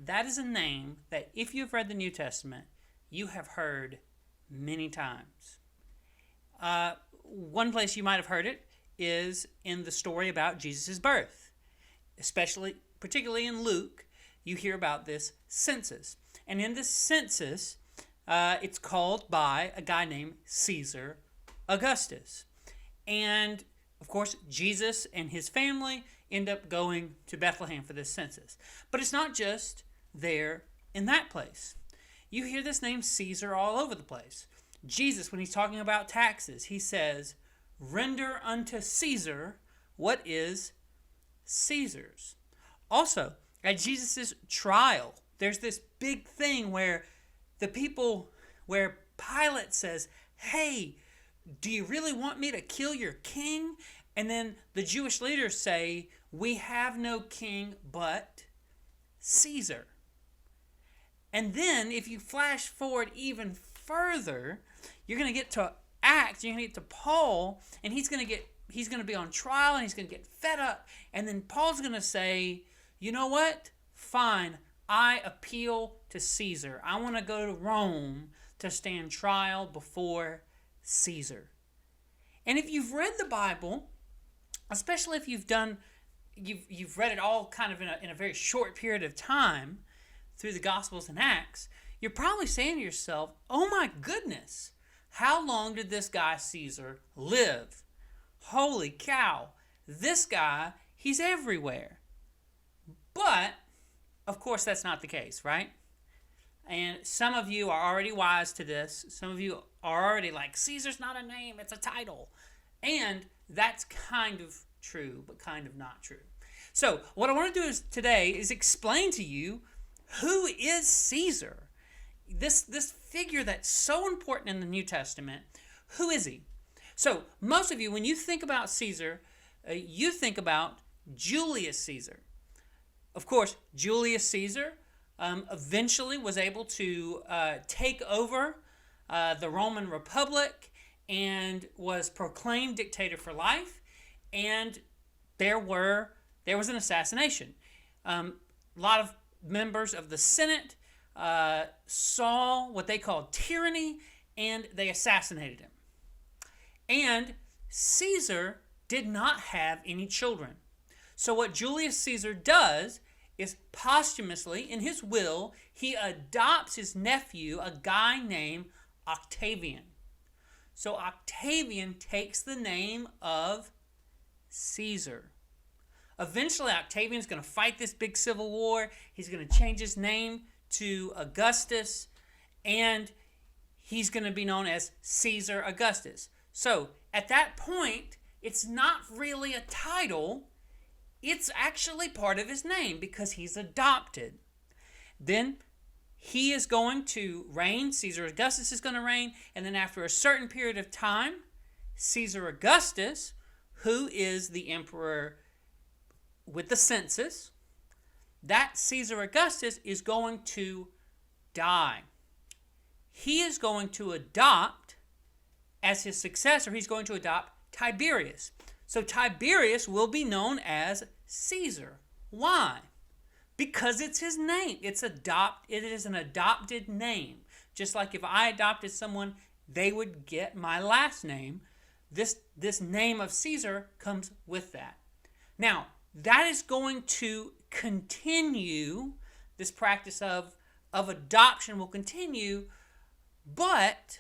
that is a name that if you've read the New Testament, you have heard many times. One place you might have heard it is in the story about Jesus' birth. Particularly in Luke, you hear about this census. And in this census, it's called by a guy named Caesar Augustus. And, of course, Jesus and his family end up going to Bethlehem for this census. But it's not just there in that place. You hear this name Caesar all over the place. Jesus, when he's talking about taxes, he says, "Render unto Caesar what is Caesar's." Also, at Jesus' trial, there's this big thing where Pilate says, "Hey, do you really want me to kill your king?" And then the Jewish leaders say, "We have no king but Caesar." And then if you flash forward even further, you're going to get to Acts, you're going to get to Paul, and he's going to be on trial, and he's going to get fed up. And then Paul's going to say, "You know what? Fine, I appeal to Caesar. I want to go to Rome to stand trial before Caesar." And if you've read the Bible, especially if you've read it all kind of in a very short period of time through the Gospels and Acts, you're probably saying to yourself, "Oh my goodness, how long did this guy Caesar live? Holy cow, this guy, he's everywhere." But, of course, that's not the case, right? And some of you are already wise to this. Some of you are already like, Caesar's not a name, it's a title. And that's kind of true, but kind of not true. So, what I want to do today is explain to you, who is Caesar? This figure that's so important in the New Testament, who is he? So, most of you, when you think about Caesar, you think about Julius Caesar. Of course, Julius Caesar eventually was able to take over the Roman Republic and was proclaimed dictator for life. And there was an assassination. A lot of members of the Senate saw what they called tyranny, and they assassinated him. And Caesar did not have any children. So what Julius Caesar does is posthumously, in his will, he adopts his nephew, a guy named Octavian. So Octavian takes the name of Caesar. Eventually, Octavian's going to fight this big civil war. He's going to change his name to Augustus, and he's going to be known as Caesar Augustus. So, at that point, it's not really a title. It's actually part of his name because he's adopted. Then he is going to reign. Caesar Augustus is going to reign. And then after a certain period of time, Caesar Augustus, who is the emperor with the census, that Caesar Augustus is going to die. He is going to adopt, as his successor, he's going to adopt Tiberius. So Tiberius will be known as Caesar. Why? Because it's his name. It is an adopted name. Just like if I adopted someone, they would get my last name. This name of Caesar comes with that. Now, that is going to continue. This practice of adoption will continue, but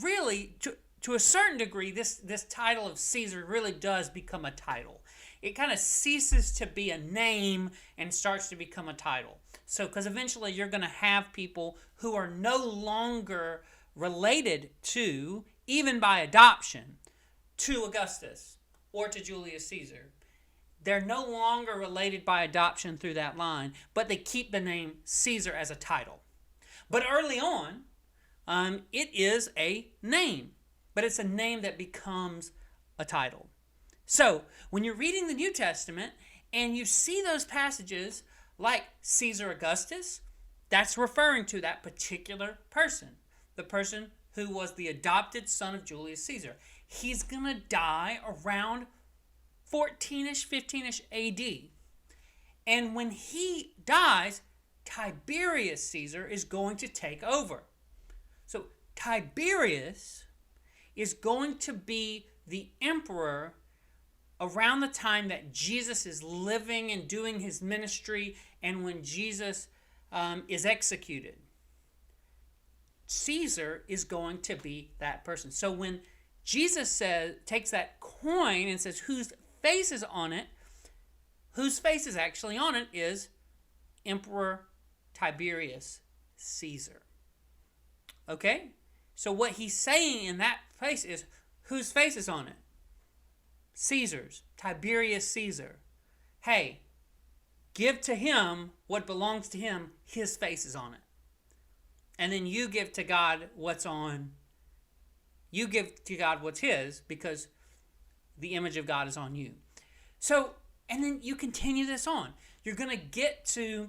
really, to a certain degree, this title of Caesar really does become a title. It kind of ceases to be a name and starts to become a title. So, because eventually you're going to have people who are no longer related to, even by adoption, to Augustus or to Julius Caesar. They're no longer related by adoption through that line, but they keep the name Caesar as a title. But early on, it is a name, but it's a name that becomes a title. So, when you're reading the New Testament and you see those passages like Caesar Augustus, that's referring to that particular person, the person who was the adopted son of Julius Caesar. He's going to die around 14-ish, 15-ish AD. And when he dies, Tiberius Caesar is going to take over. So Tiberius is going to be the emperor around the time that Jesus is living and doing his ministry and when Jesus is executed. Caesar is going to be that person. So when Jesus takes that coin and says whose face is on it, whose face is actually on it is Emperor Tiberius Caesar. Okay? So what he's saying in that place is whose face is on it? Caesar's. Tiberius Caesar. Hey, give to him what belongs to him. His face is on it. And then you give to God what's on. You give to God what's his because the image of God is on you. So, and then you continue this on. You're going to get to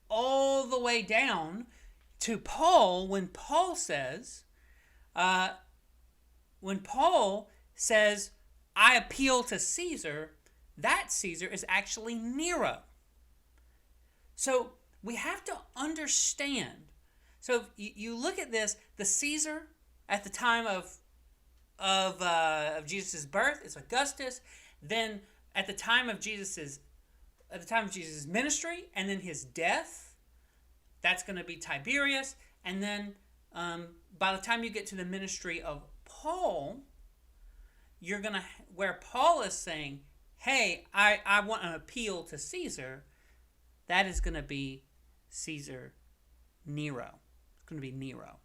all the way down to Paul when Paul says, I appeal to Caesar, that Caesar is actually Nero. So we have to understand. So if you look at this, the Caesar at the time of Jesus' birth is Augustus. Then at the time of Jesus' ministry, and then his death, that's going to be Tiberius. And then by the time you get to the ministry of Paul, you're going to, where Paul is saying, hey, I want an appeal to Caesar, that is going to be Caesar Nero. It's going to be Nero.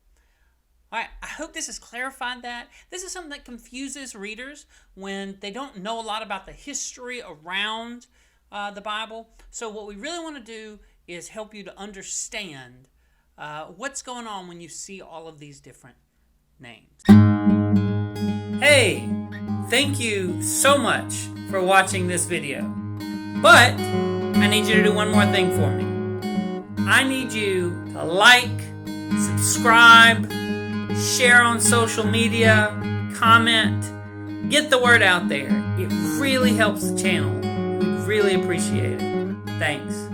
All right, I hope this has clarified that. This is something that confuses readers when they don't know a lot about the history around the Bible. So what we really want to do is help you to understand what's going on when you see all of these different names. Hey, thank you so much for watching this video. But I need you to do one more thing for me. I need you to like, subscribe, share on social media, comment, get the word out there. It really helps the channel. We really appreciate it. Thanks.